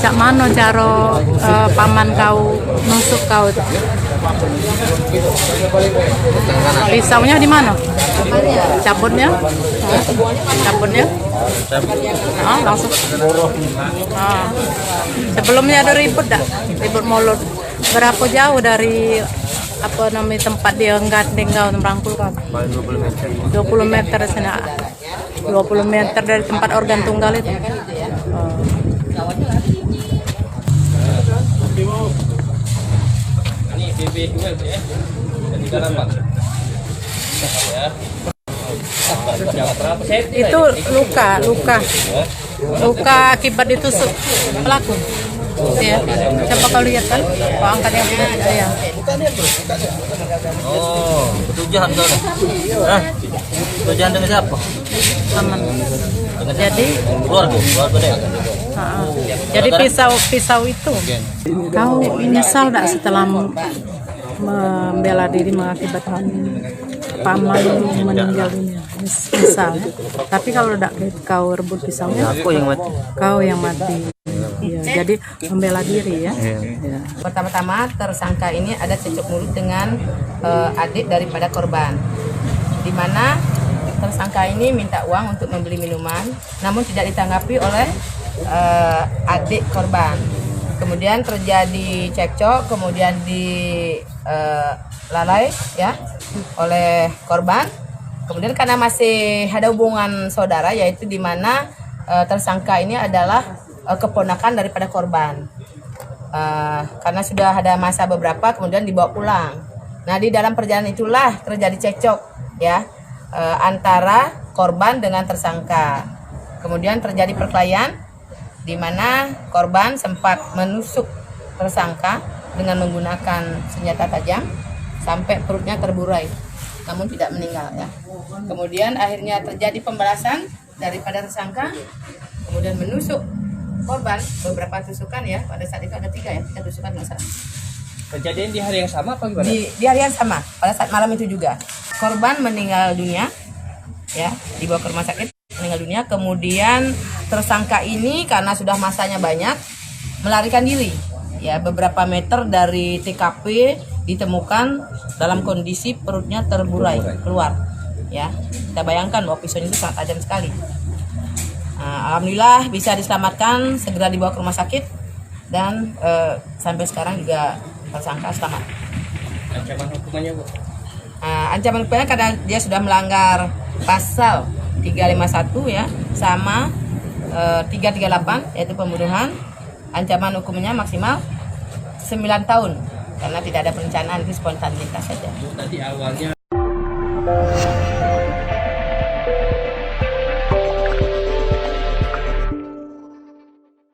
Cak mano caro paman kau nusuk kau itu? Pisaunya di mana? Cabutnya? Cabutnya? Oh, langsung. Oh. Sebelumnya ada ribut dah, ribut mulut. Berapa jauh dari apa namanya tempat dia nggandeng kau merangkul kau? 20 meter sana. 20 meter dari tempat organ tunggal itu. Oh. Itu luka akibat ditusuk pelaku ya. Coba kau lihat kan, kau angkat yang ya. Oh, tujuan kau nih. Tujuan dengan siapa? Aman. Jadi Keluarga deh. jadi pisau itu kau menyesal tak setelah membela diri mengakibatkan paman meninggal dunia? Misal, tapi kalau tidak kau rebut pisaunya, kau yang mati. Ya, jadi membela diri ya. Ya. Pertama-tama tersangka ini ada cekcok mulut dengan adik daripada korban, di mana tersangka ini minta uang untuk membeli minuman, namun tidak ditanggapi oleh adik korban. Kemudian terjadi cekcok, kemudian dilalai ya oleh korban. Kemudian karena masih ada hubungan saudara, yaitu di mana tersangka ini adalah keponakan daripada korban. Karena sudah ada masa beberapa, kemudian dibawa pulang. Nah, di dalam perjalanan itulah terjadi cekcok ya antara korban dengan tersangka. Kemudian terjadi perkelahian di mana korban sempat menusuk tersangka dengan menggunakan senjata tajam sampai perutnya terburai, namun tidak meninggal ya. Kemudian akhirnya terjadi pembalasan daripada tersangka, kemudian menusuk korban beberapa tusukan ya. Pada saat itu ada tiga tusukan nggak salah. Kejadian di hari yang sama apa gimana? Di hari yang sama, pada saat malam itu juga korban meninggal dunia ya, dibawa ke rumah sakit meninggal dunia. Kemudian tersangka ini karena sudah masanya banyak melarikan diri ya, beberapa meter dari TKP ditemukan dalam kondisi perutnya terburai keluar ya. Kita bayangkan bahwa pisau itu sangat tajam sekali. Nah, alhamdulillah bisa diselamatkan, segera dibawa ke rumah sakit dan sampai sekarang juga tersangka selamat. Ancaman hukumannya, Bu? Ancaman hukumannya karena dia sudah melanggar pasal 351 ya, sama 338 yaitu pembunuhan. Ancaman hukumnya maksimal 9 tahun karena tidak ada perencanaan, itu spontanitas saja. Tadi awalnya